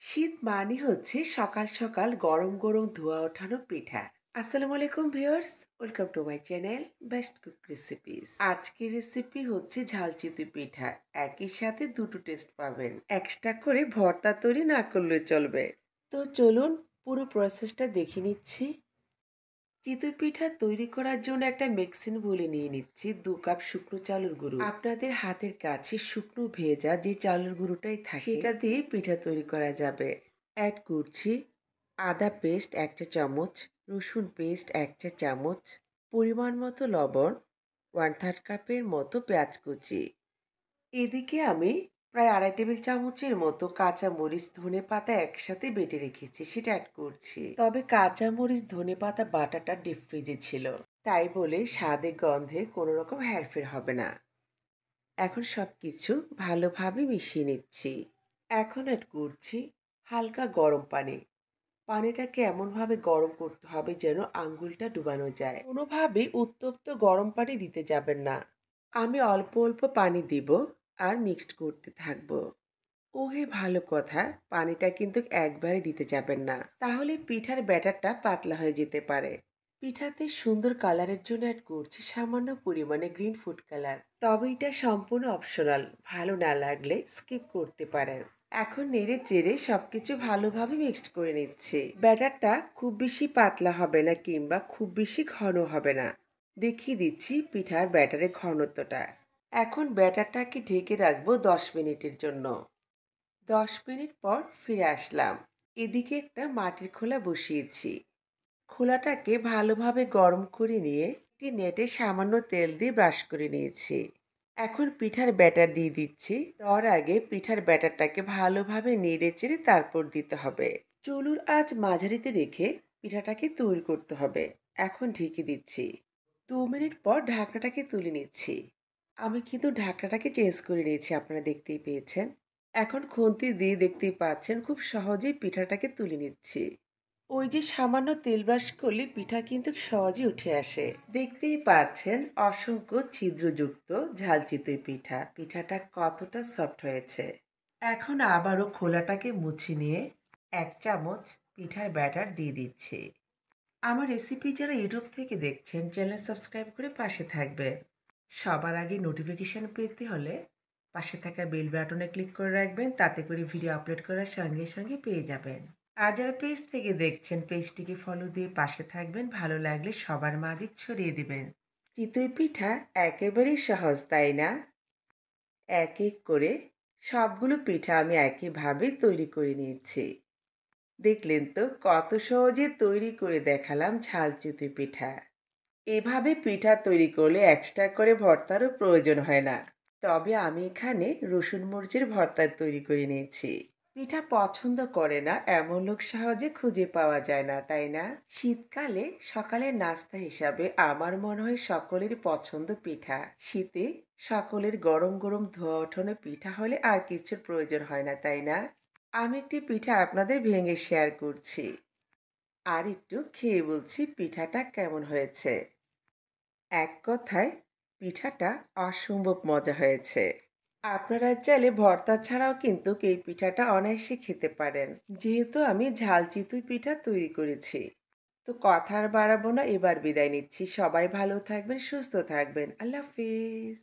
শীত মানে হচ্ছে সকাল সকাল গরম গরম ধোয়া ওঠানো পিঠা। আসসালামু আলাইকুম viewers, welcome to my channel best cook recipes. আজকের রেসিপি হচ্ছে ঝাল চিতই পিঠা। একই সাথে দুটো টেস্ট পাবেন, এক্সট্রা করে ভর্তা তৈরি না করলে চলবে। তো চলুন পুরো প্রসেসটা দেখে নিচ্ছি। চিতই পিঠা তৈরি করার জন্য একটা মিক্সিং বলে নিয়ে নিচ্ছি 2 কাপ শুকনো চালের গুঁড়ো। আপনাদের হাতের কাছে শুকনো ভেজা যে চালের গুঁড়োটাই থাকে সেটা দিয়ে পিঠা তৈরি করা যাবে। অ্যাড করছি আদা পেস্ট 1 চা চামচ, রসুন পেস্ট 1 চা চামচ, পরিমাণ মতো লবণ, 1/3 কাপের মতো পেঁয়াজ কুচি। এদিকে আমি প্রায় 2.5 টেবিল চামচের মতো কাঁচামরিচ ধনেপাতা একসাথে বেটে রেখেছি, সেটা অ্যাড করছি। তবে কাঁচামরিচ ধনেপাতা বাটাটা ডিপ ফ্রিজে ছিল, তাই বলে স্বাদে গন্ধে কোনো রকম হেরফের হবে না। এখন সবকিছু ভালোভাবে মিশিয়ে নিচ্ছি। এখন অ্যাড করছি হালকা গরম পানি। পানিটাকে এমনভাবে গরম করতে হবে যেন আঙ্গুলটা ডুবানো যায়। কোনোভাবেই উত্তপ্ত গরম পানি দিতে যাবেন না। আমি অল্প অল্প পানি দিব আর মিক্সড করতে থাকবো। ওহে ভালো কথা, পানিটা কিন্তু একবারে দিতে যাবেন না, তাহলে পিঠার ব্যাটারটা পাতলা হয়ে যেতে পারে। পিঠাতে সুন্দর কালারের জন্য অ্যাড করছি সামান্য পরিমাণে গ্রিন ফুড কালার, তবে এটা সম্পূর্ণ অপশনাল, ভালো না লাগলে স্কিপ করতে পারেন। এখন নেড়ে চেড়ে সবকিছু ভালোভাবে মিক্সড করে নিচ্ছি। ব্যাটারটা খুব বেশি পাতলা হবে না কিংবা খুব বেশি ঘন হবে না। দেখিয়ে দিচ্ছি পিঠার ব্যাটারের ঘনত্বটা। এখন ব্যাটারটাকে ঢেকে রাখবো 10 মিনিটের জন্য। 10 মিনিট পর ফিরে আসলাম। এদিকে একটা মাটির খোলা বসিয়েছি। খোলাটাকে ভালোভাবে গরম করে নিয়ে একটি নেটে সামান্য তেল দিয়ে ব্রাশ করে নিয়েছি। এখন পিঠার ব্যাটার দিয়ে দিচ্ছি। তার আগে পিঠার ব্যাটারটাকে ভালোভাবে নেড়ে চেড়ে তারপর দিতে হবে। চুলুর আঁচ মাঝারিতে রেখে পিঠাটাকে তৈরি করতে হবে। এখন ঢেকে দিচ্ছি। 2 মিনিট পর ঢাকনাটাকে তুলে নিচ্ছি। আমি কিন্তু ঢাকনাটাকে চেঞ্জ করে নিয়েছি, আপনারা দেখতেই পেয়েছেন। এখন খুন্তি দিয়ে দেখতেই পাচ্ছেন খুব সহজেই পিঠাটাকে তুলে নিচ্ছি। ওই যে সামান্য তেল ব্রাশ করলে পিঠা কিন্তু সহজে উঠে আসে। দেখতেই পাচ্ছেন অসংখ্য ছিদ্রযুক্ত ঝাল চিতই পিঠা। পিঠাটা কতটা সফট হয়েছে। এখন আবারও খোলাটাকে মুছে নিয়ে 1 চামচ পিঠার ব্যাটার দিয়ে দিচ্ছি। আমার রেসিপি যারা ইউটিউব থেকে দেখছেন, চ্যানেল সাবস্ক্রাইব করে পাশে থাকবেন। সবার আগে নোটিফিকেশান পেতে হলে পাশে থাকা বেল বাটনে ক্লিক করে রাখবেন, তাতে করে ভিডিও আপলোড করার সঙ্গে সঙ্গে পেয়ে যাবেন। আর যারা পেজ থেকে দেখছেন, পেজটিকে ফলো দিয়ে পাশে থাকবেন, ভালো লাগলে সবার মাঝে ছড়িয়ে দিবেন। চিতই পিঠা একেবারেই সহজ, তাই না? এক এক করে সবগুলো পিঠা আমি একইভাবে তৈরি করে নিয়েছি। দেখলেন তো কত সহজে তৈরি করে দেখালাম ঝাল চিতই পিঠা। এভাবে পিঠা তৈরি করলে এক্সট্রা করে ভর্তারও প্রয়োজন হয় না। তবে আমি এখানে রসুন মরিচের ভর্তা তৈরি করে নিয়েছি। পিঠা পছন্দ করে না এমন লোক সহজে খুঁজে পাওয়া যায় না, তাই না? শীতকালে সকালের নাস্তা হিসাবে আমার মনে হয় সকলের পছন্দ পিঠা। শীতে সকলের গরম গরম ধোয়া ওঠানো পিঠা হলে আর কিছুর প্রয়োজন হয় না, তাই না? আমি একটি পিঠা আপনাদের ভেঙে শেয়ার করছি আর একটু খেয়ে বলছি পিঠাটা কেমন হয়েছে। এক কথায় পিঠাটা অসম্ভব মজা হয়েছে। আপনারা চাইলে ভর্তা ছাড়াও কিন্তু এই পিঠাটা অনায়াসে খেতে পারেন, যেহেতু আমি ঝাল চিতই পিঠা তৈরি করেছি। তো কথা আর বাড়াবো না, এবার বিদায় নিচ্ছি। সবাই ভালো থাকবেন, সুস্থ থাকবেন। আল্লাহ হাফেজ।